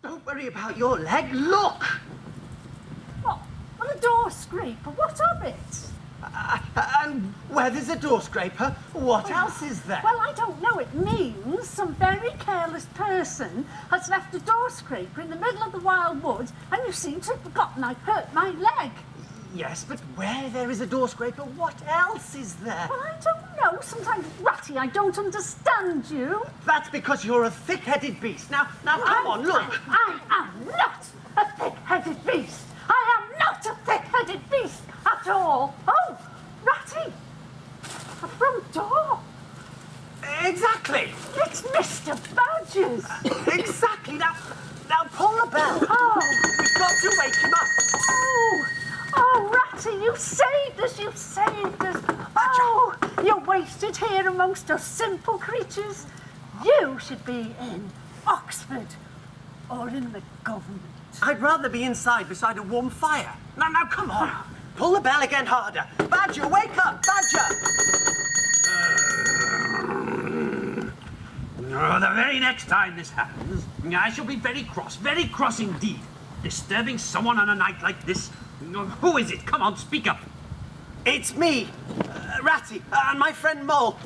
Don't worry about your leg. Look! What? Well, a door scraper. What of it? And where there's a door scraper, what else is there? Well, I don't know. It means some very careless person has left a door scraper in the middle of the wild woods, and you seem to have forgotten I've hurt my leg. Yes, but where there is a door scraper, what else is there? Well, I don't know. Sometimes, Ratty, I don't understand you. That's because you're a thick-headed beast. Now, come on, look. I am not a thick-headed beast. I am not a thick-headed beast at all. Oh, Ratty, a front door. Exactly. It's Mr. Badger's. Exactly. Now pull the bell. Oh. We've got to wake him up. Oh, Ratty, you saved us, you saved us. Oh, you're wasted here amongst us simple creatures. You should be in Oxford or in the government. I'd rather be inside beside a warm fire. Now, come on. Pull the bell again harder. Badger, wake up, Badger! The very next time this happens, I shall be very cross indeed. Disturbing someone on a night like this. Who is it? Come on, speak up. It's me, Ratty, and my friend Mole.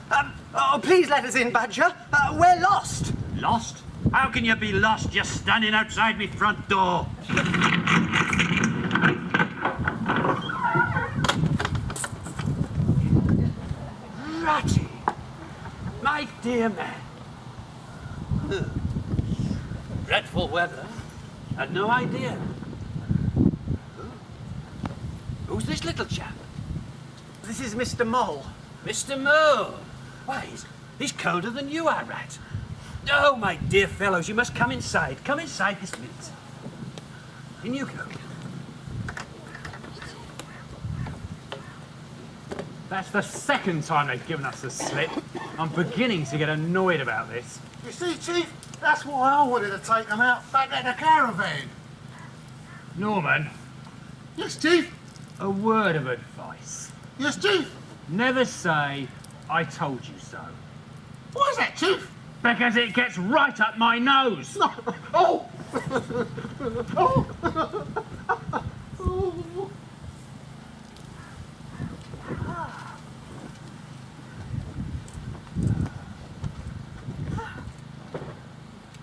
Please let us in, Badger. We're lost. Lost? How can you be lost just standing outside me front door? Ratty, my dear man. Dreadful weather. Had no idea. Who's this little chap? This is Mr. Mole. Mr. Mole. Why, he's colder than you are, Rat. Oh, my dear fellows, you must come inside. Come inside this minute. In you go. That's the second time they've given us the slip. I'm beginning to get annoyed about this. You see, Chief, that's why I wanted to take them out back at the caravan. Norman, Yes, Chief. a word of advice. Yes, Chief. Never say, I told you so. Why is that, Chief? Because it gets right up my nose. No. Oh! Oh!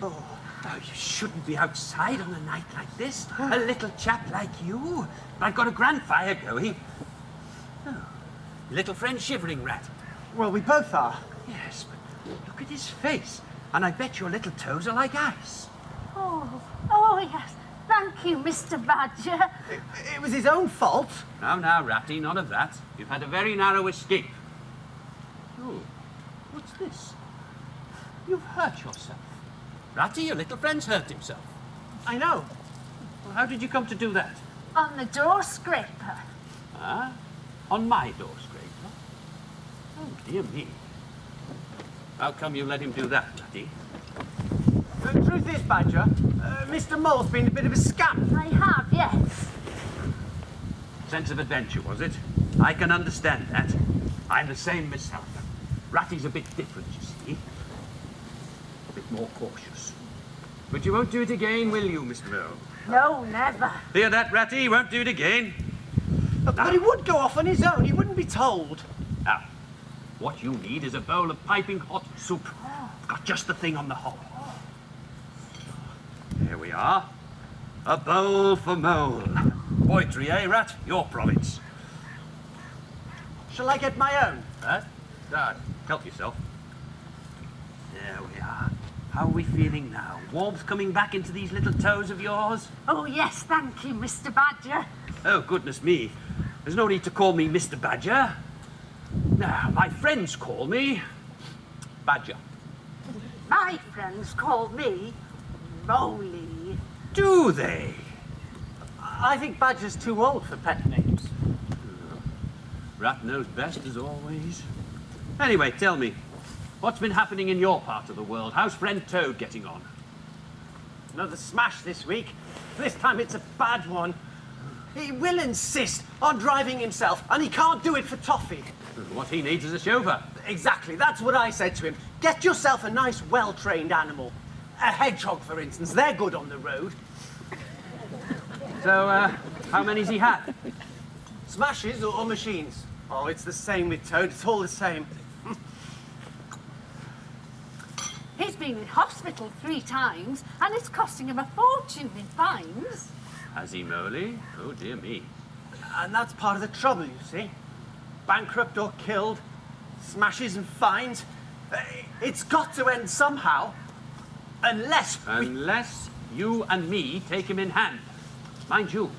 Oh, you shouldn't be outside on a night like this. A little chap like you. I've got a grand fire going. Oh, little friend shivering, Rat. Well, we both are. Yes, but look at his face. And I bet your little toes are like ice. Oh, yes. Thank you, Mr. Badger. It was his own fault. Now, Ratty, none of that. You've had a very narrow escape. Oh, what's this? You've hurt yourself. Ratty, your little friend's hurt himself. I know. Well, how did you come to do that? On the door scraper. Ah? On my door scraper? Oh, dear me. How come you let him do that, Ratty? The truth is, Badger, Mr. Mole's been a bit of a scamp. I have, yes. Sense of adventure, was it? I can understand that. I'm the same myself. Ratty's a bit different, you see. A bit more cautious. But you won't do it again, will you, Mr. Mole? No, never. Hear that, Ratty? He won't do it again. But he would go off on his own. He wouldn't be told. Now, what you need is a bowl of piping hot soup. I've got just the thing on the hob. Here we are. A bowl for Mole. Poetry, eh, Rat? Your province. Shall I get my own? Huh? Help yourself. There we are. How are we feeling now? Warmth coming back into these little toes of yours? Oh, yes, thank you, Mr. Badger. Oh, goodness me. There's no need to call me Mr. Badger. Now, my friends call me Badger. My friends call me Moley. Do they? I think Badger's too old for pet names. Rat knows best, as always. Anyway, tell me, what's been happening in your part of the world? How's friend Toad getting on? Another smash this week. This time it's a bad one. He will insist on driving himself, and he can't do it for toffee. What he needs is a chauffeur. Exactly, that's what I said to him. Get yourself a nice, well-trained animal. A hedgehog, for instance, they're good on the road. So, how many's he had? Smashes or machines? Oh, it's the same with Toad. It's all the same. He's been in hospital 3 times, and it's costing him a fortune in fines. Has he, Moley? Oh, dear me. And that's part of the trouble, you see. Bankrupt or killed, smashes and fines. It's got to end somehow. Unless you and me take him in hand. Mind you,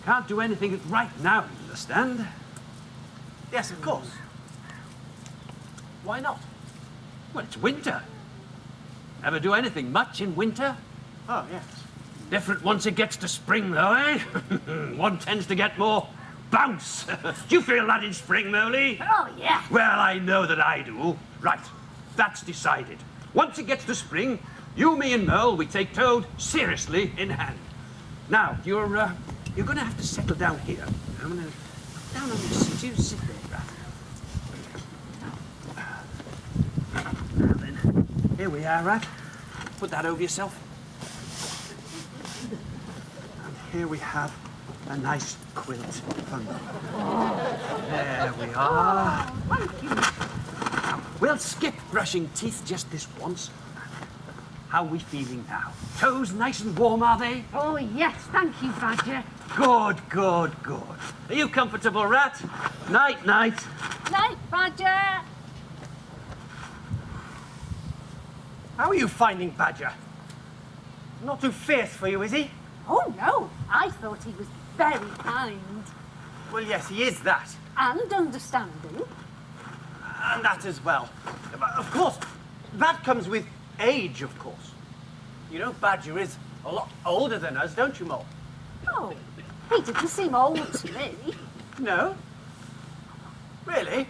can't do anything right now, you understand? Yes, of course. Why not? Well, it's winter. Ever do anything much in winter? Oh, yes. Different once it gets to spring, though, eh? One tends to get more bounce. Do you feel that in spring, Moley? Oh, yeah. Well, I know that I do. Right, that's decided. Once it gets to spring, you, me, and Merle, we take Toad seriously in hand. Now, you're going to have to settle down here. I'm going to down on your seat. You sit there, Rat. Now then, here we are, Rat. Put that over yourself. And here we have a nice quilt bundle. There we are. Thank you. Now, we'll skip brushing teeth just this once. How are we feeling now? Toes nice and warm, are they? Oh, yes, thank you, Badger. Good, good, good. Are you comfortable, Rat? Night, night. Night, Badger. How are you finding Badger? Not too fierce for you, is he? Oh, no, I thought he was very kind Well, yes, he is that. and understanding. And that as well. But of course, that comes with age, of course. You know, Badger is a lot older than us, don't you, Mole? Oh, he didn't seem old to me. No? Really?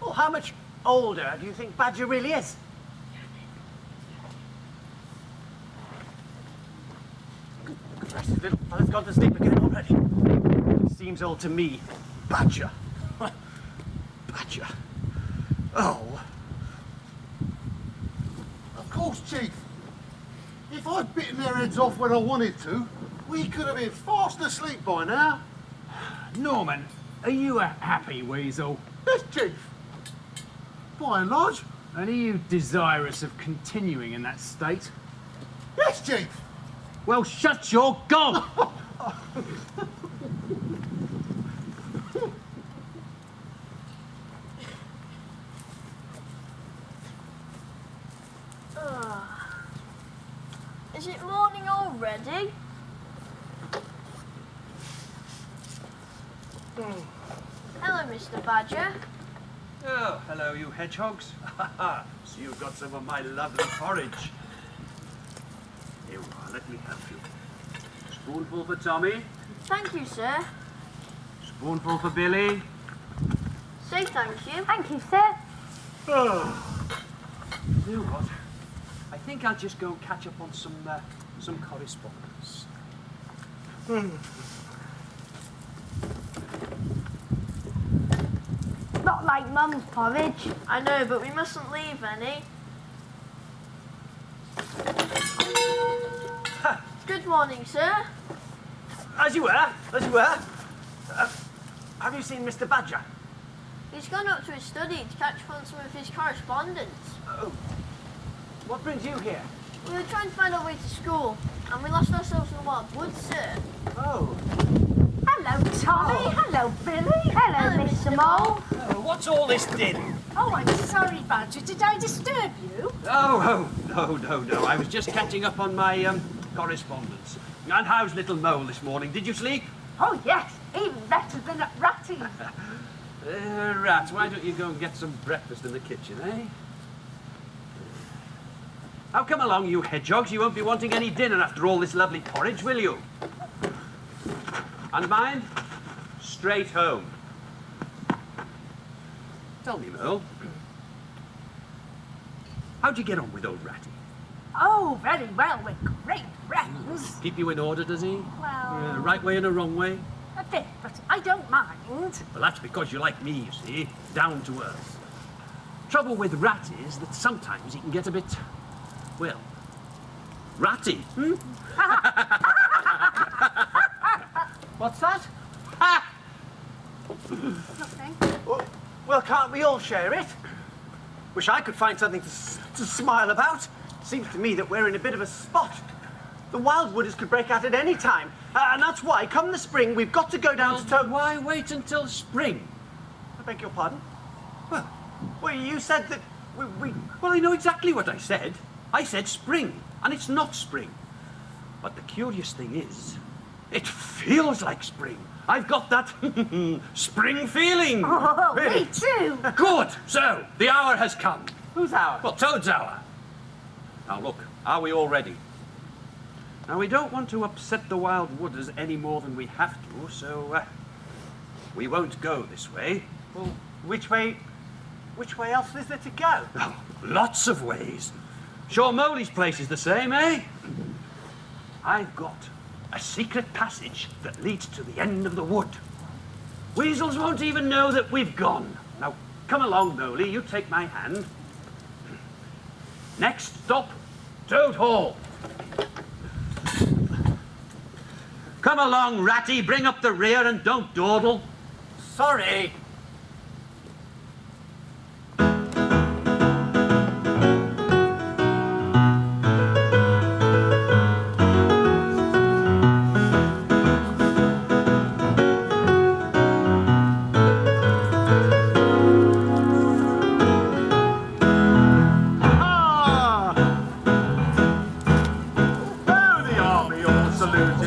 Well, how much older do you think Badger really is? Bless his little fella's gone to sleep again already. Seems old to me. Badger. Badger. Oh. Of course, Chief. If I'd bitten their heads off when I wanted to, we could have been fast asleep by now. Norman, are you a happy weasel? Yes, Chief. By and large, And are you desirous of continuing in that state? yes, Chief. Well, shut your gob! Is it morning already? Hello, Mr. Badger. Oh, hello, you hedgehogs. So you've got some of my lovely porridge. Here we are, let me help you. Spoonful for Tommy, Thank you, sir. spoonful for Billy. Say thank you. Thank you, sir. You know what? I think I'll just go and catch up on some correspondence. Not like Mum's porridge. I know, but we mustn't leave any. Good morning, sir. As you were, as you were. Have you seen Mr. Badger? He's gone up to his study to catch up on some of his correspondence. Oh. What brings you here? We were trying to find our way to school, and we lost ourselves in the wild woods, sir. Oh. Hello, Tommy. Hello, Billy. Hello, Mr. Mole. What's all this din? Oh, I'm sorry, Badger. Did I disturb you? Oh, no. I was just catching up on my correspondence. And how's little Mole this morning? Did you sleep? Oh, yes. Even better than at Ratty's. Rat, why don't you go and get some breakfast in the kitchen, eh? Now come along, you hedgehogs. You won't be wanting any dinner after all this lovely porridge, will you? And mind, straight home. Tell me, Merle, how'd you get on with old Ratty? Oh, very well. We're great friends. Keep you in order, does he? Well, Right way and a wrong way? a bit, but I don't mind. Well, that's because you're like me, you see, down to earth. Trouble with Rat is that sometimes he can get a bit, well, Ratty. Hmm? What's that? Nothing. Well, can't we all share it? Wish I could find something to smile about. Seems to me that we're in a bit of a spot. The wildwooders could break out at any time. And that's why, come the spring, we've got to go down to... Why wait until spring? I beg your pardon? Well, you said that we... Well, I know exactly what I said. I said spring, and it's not spring. But the curious thing is, it feels like spring. I've got that spring feeling. Oh, me too. Good. So, the hour has come. Whose hour? Well, Toad's hour. Now, look, are we all ready? Now, we don't want to upset the wildwooders any more than we have to, so we won't go this way. Well, which way else is there to go? Oh, lots of ways. Sure, Moley's place is the same, eh? I've got a secret passage that leads to the end of the wood. Weasels won't even know that we've gone. Now, come along, Moley, you take my hand. Next stop, Toad Hall. Come along, Ratty, bring up the rear and don't dawdle. Sorry.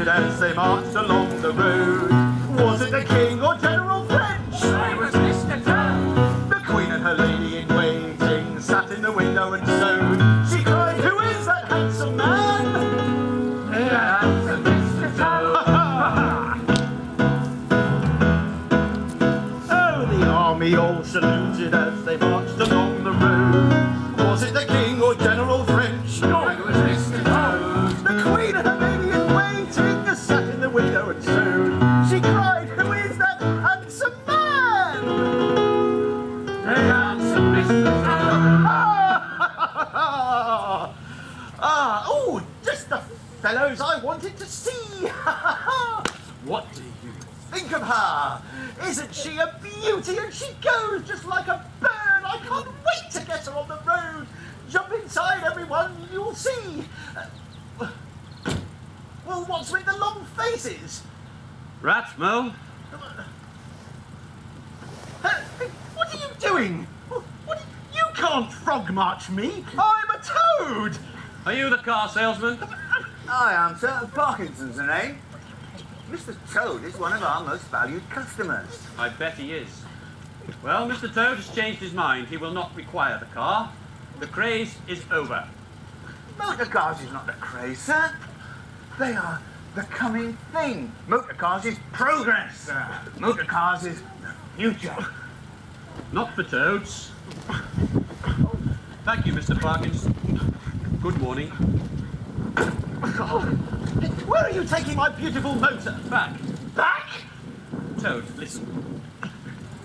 As they marched along the road, was it the King or General French? I was Mr. Toad. The Queen and her lady in waiting sat in the window and sewed. She cried, "Who is that handsome man?" That's Mr. Toad. Oh, the army all saluted as they marched along the road. Was it the King or General French? I was Mr. Toad. The Queen and her lady in waiting sat in the window and sewed. She cried, "Who is that handsome man?" That's Mr. Toad. Oh, just the fellows I wanted to see. What do you Think of her. Isn't she a beauty? And she goes just like a bird. I can't wait to get her on the road. Jump inside, everyone. You'll see. Well, what's with the long faces? Rats, Mo? What are you doing? You can't frog march me. I'm a toad. Are you the car salesman? I am, sir. Parkinson's the name. Mr. Toad is one of our most valued customers. I bet he is. Well, Mr. Toad has changed his mind. He will not require the car. The craze is over. Motor cars is not the craze, sir. They are the coming thing. Motor cars is progress. Motor cars is the future. Not for Toads. Thank you, Mr. Parkinson. Good morning. Where are you taking my beautiful motor? Back. Back? Toad, listen.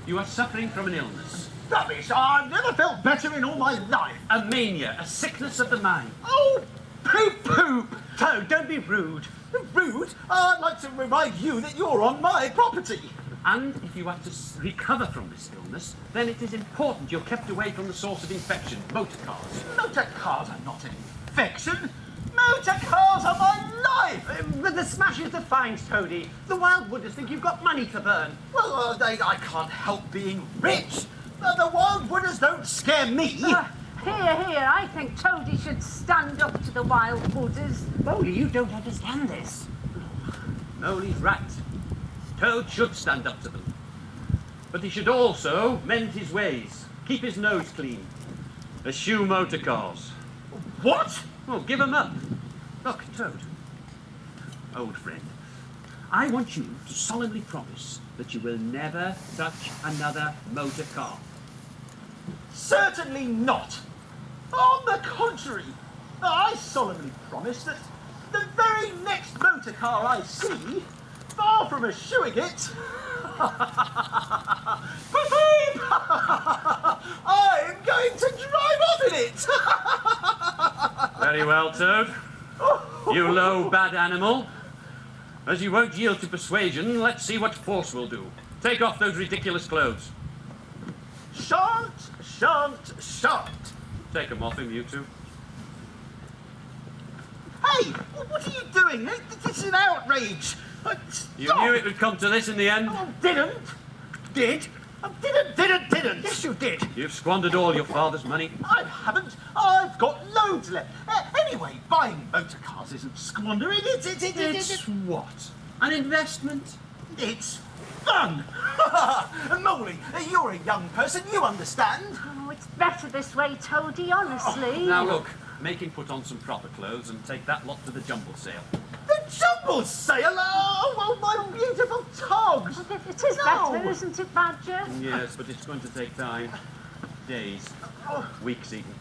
You are suffering from an illness. Rubbish. I've never felt better in all my life. A mania, a sickness of the mind. Oh, poop, poop. Toad, don't be rude. Rude? I'd like to remind you that you're on my property. And if you are to recover from this illness, then it is important you're kept away from the source of infection, motor cars. Motor cars are not an infection. Motor cars are my life. But the smashes the fines, Toady. The wildwooders think you've got money to burn. Well, I can't help being rich. The wildwooders don't scare me. Here, I think Toady should stand up to the wildwooders. Moley, you don't understand this. Moley's right. Toad should stand up to them. But he should also mend his ways, keep his nose clean, eschew motor cars. What? Well, give 'em up. Look, Toad, old friend, I want you to solemnly promise that you will never touch another motor car. Certainly not. On the contrary, I solemnly promise that the very next motor car I see, far from eschewing it, I'm going to drive off in it. Very well, Toad. Oh, You low, bad animal. As you won't yield to persuasion, let's see what force will do. Take off those ridiculous clothes. Shan't, shan't, shan't. Take them off him, you two. Hey, what are you doing? This is an outrage. You knew it would come to this in the end. Oh, didn't. Did. Didn't. Yes, you did. You've squandered all your father's money. I haven't. I've got loads left. Anyway, buying motor cars isn't squandering. It's what? An investment? It's fun. And Molly, you're a young person. You understand. Oh, it's better this way, Toadie, honestly. Now look, make him put on some proper clothes and take that lot to the jumble sale. The jumble sale. Oh, my beautiful togs. It is better, isn't it, Badger? Yes, but it's going to take time. Days. Weeks even.